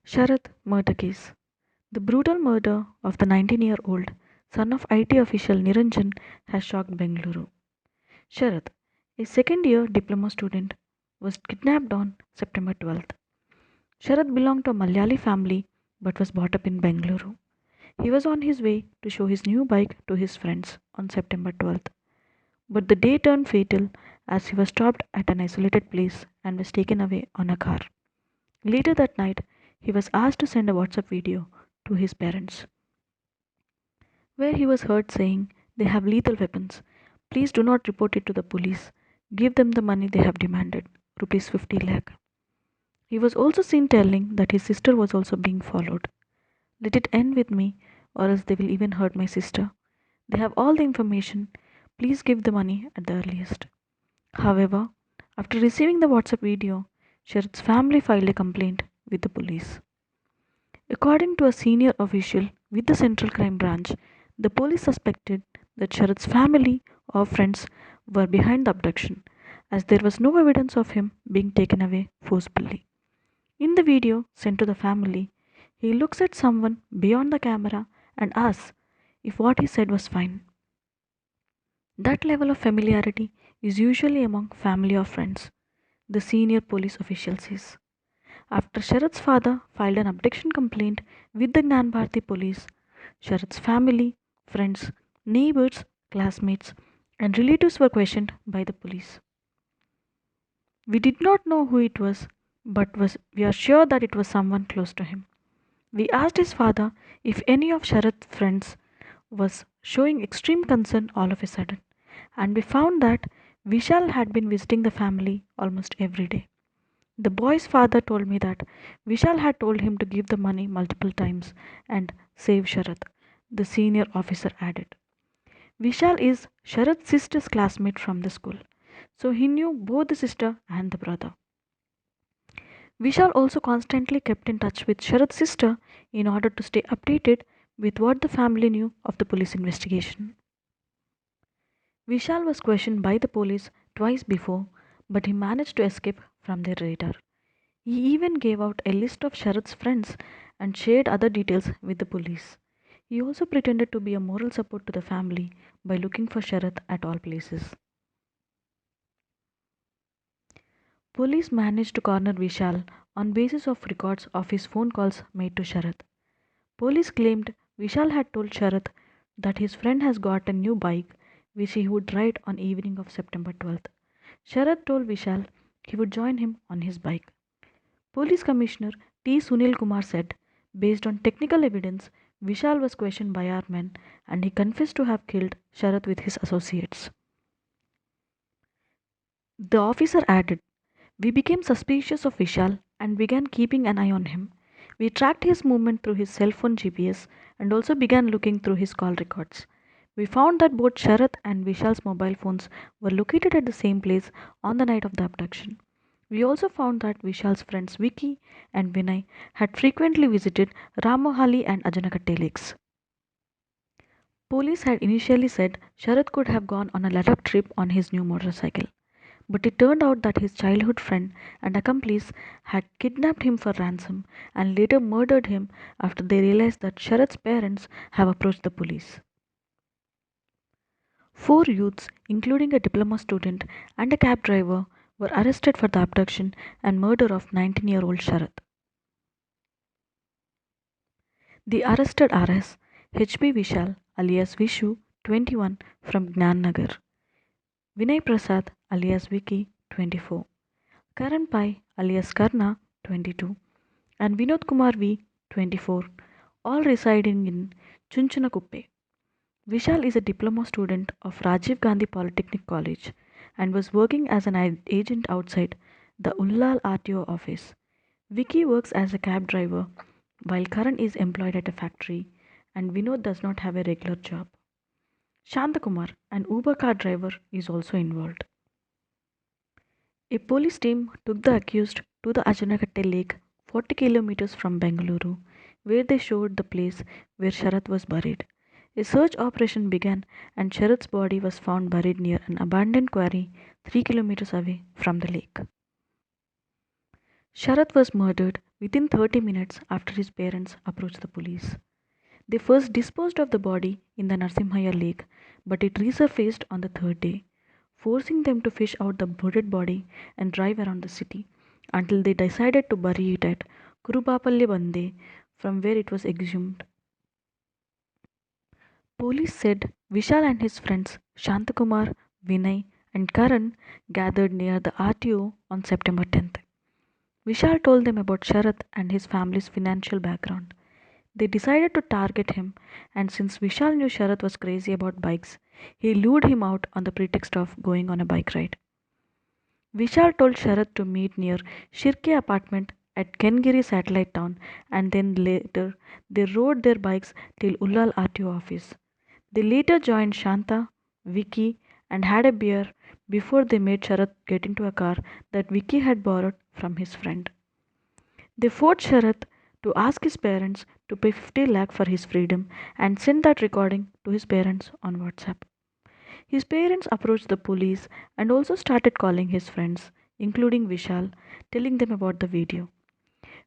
Sharath murder case. The brutal murder of the 19-year-old son of IT official Niranjan has shocked Bengaluru. Sharath, a second year diploma student, was kidnapped on September 12th. Sharath belonged to a Malayali family but was brought up in Bengaluru. He was on his way to show his new bike to his friends on September 12th. But the day turned fatal as he was stopped at an isolated place and was taken away on a car. Later that night, he was asked to send a WhatsApp video to his parents, where he was heard saying, "They have lethal weapons. Please do not report it to the police. Give them the money they have demanded, rupees 50 lakh." He was also seen telling that his sister was also being followed. "Let it end with me, or else they will even hurt my sister. They have all the information. Please give the money at the earliest." However, after receiving the WhatsApp video, Sharath's family filed a complaint with the police. According to a senior official with the Central Crime Branch, the police suspected that Sharath's family or friends were behind the abduction, as there was no evidence of him being taken away forcibly. In the video sent to the family, he looks at someone beyond the camera and asks if what he said was fine. That level of familiarity is usually among family or friends, the senior police official says. After Sharath's father filed an abduction complaint with the Gnanbharati police, Sharath's family, friends, neighbors, classmates, and relatives were questioned by the police. "We did not know who it was, but we are sure that it was someone close to him. We asked his father if any of Sharath's friends was showing extreme concern all of a sudden, and we found that Vishal had been visiting the family almost every day. The boy's father told me that Vishal had told him to give the money multiple times and save Sharath," the senior officer added. Vishal is Sharath's sister's classmate from the school, so he knew both the sister and the brother. Vishal also constantly kept in touch with Sharath's sister in order to stay updated with what the family knew of the police investigation. Vishal was questioned by the police twice before, but he managed to escape from their radar. He even gave out a list of Sharath's friends and shared other details with the police. He also pretended to be a moral support to the family by looking for Sharath at all places. Police managed to corner Vishal on basis of records of his phone calls made to Sharath. Police claimed Vishal had told Sharath that his friend has got a new bike which he would ride on evening of September 12th. Sharath told Vishal he would join him on his bike. Police Commissioner T. Sunil Kumar said, based on technical evidence, Vishal was questioned by our men and he confessed to have killed Sharath with his associates. The officer added, "We became suspicious of Vishal and began keeping an eye on him. We tracked his movement through his cell phone GPS and also began looking through his call records. We found that both Sharath and Vishal's mobile phones were located at the same place on the night of the abduction. We also found that Vishal's friends Vicky and Vinay had frequently visited Ramohali and Ajanakatte lakes." Police had initially said Sharath could have gone on a Ladakh trip on his new motorcycle, but it turned out that his childhood friend and accomplice had kidnapped him for ransom and later murdered him after they realized that Sharath's parents have approached the police. Four youths, including a diploma student and a cab driver, were arrested for the abduction and murder of 19-year-old Sharath. The arrested are H.B. Vishal alias Vishu, 21, from Gnan Nagar; Vinay Prasad alias Vicky, 24; Karan Pai alias Karna, 22; and Vinod Kumar V, 24, all residing in Chunchunakuppe. Vishal is a diploma student of Rajiv Gandhi Polytechnic College and was working as an agent outside the Ullal RTO office. Vicky works as a cab driver while Karan is employed at a factory and Vinod does not have a regular job. Shantakumar, an Uber car driver, is also involved. A police team took the accused to the Ajanakatte lake 40 kilometers from Bengaluru, where they showed the place where Sharath was buried. A search operation began and Sharath's body was found buried near an abandoned quarry 3 kilometers away from the lake. Sharath was murdered within 30 minutes after his parents approached the police. They first disposed of the body in the Narsimhaya lake, but it resurfaced on the third day, forcing them to fish out the bloated body and drive around the city until they decided to bury it at Kurubapalle Bande, from where it was exhumed. Police said Vishal and his friends Shantakumar, Vinay, and Karan gathered near the RTO on September 10th. Vishal told them about Sharath and his family's financial background. They decided to target him, and since Vishal knew Sharath was crazy about bikes, he lured him out on the pretext of going on a bike ride. Vishal told Sharath to meet near Shirke apartment at Kengiri satellite town, and then later they rode their bikes till Ullal RTO office. They later joined Shanta, Vicky, and had a beer before they made Sharath get into a car that Vicky had borrowed from his friend. They forced Sharath to ask his parents to pay 50 lakh for his freedom and send that recording to his parents on WhatsApp. His parents approached the police and also started calling his friends, including Vishal, telling them about the video.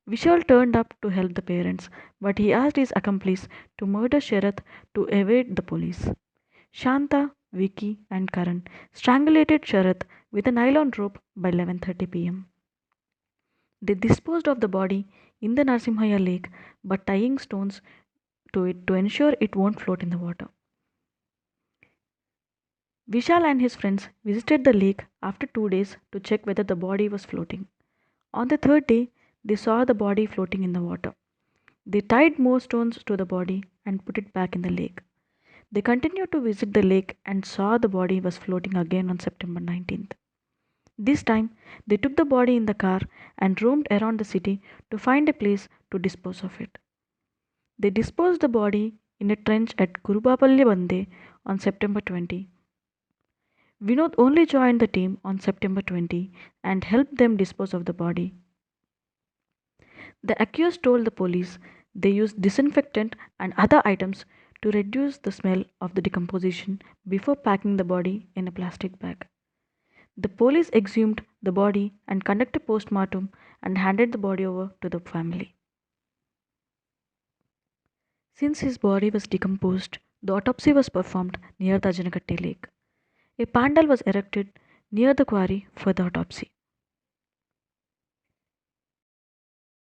Vishal turned up to help the parents, but he asked his accomplice to murder Sharath to evade the police. Shanta, Vicky, and Karan strangulated Sharath with a nylon rope by 11:30 pm. They disposed of the body in the Narsimhaya lake by tying stones to it to ensure it won't float in the water. Vishal and his friends visited the lake after 2 days to check whether the body was floating. On the third day, they saw the body floating in the water. They tied more stones to the body and put it back in the lake. They continued to visit the lake and saw the body was floating again on September 19th. This time, they took the body in the car and roamed around the city to find a place to dispose of it. They disposed the body in a trench at Kurubapalle Bande on September 20. Vinod only joined the team on September 20 and helped them dispose of the body. The accused told the police they used disinfectant and other items to reduce the smell of the decomposition before packing the body in a plastic bag. The police exhumed the body and conducted a postmortem and handed the body over to the family. Since his body was decomposed, the autopsy was performed near the Ajanakatte lake. A pandal was erected near the quarry for the autopsy.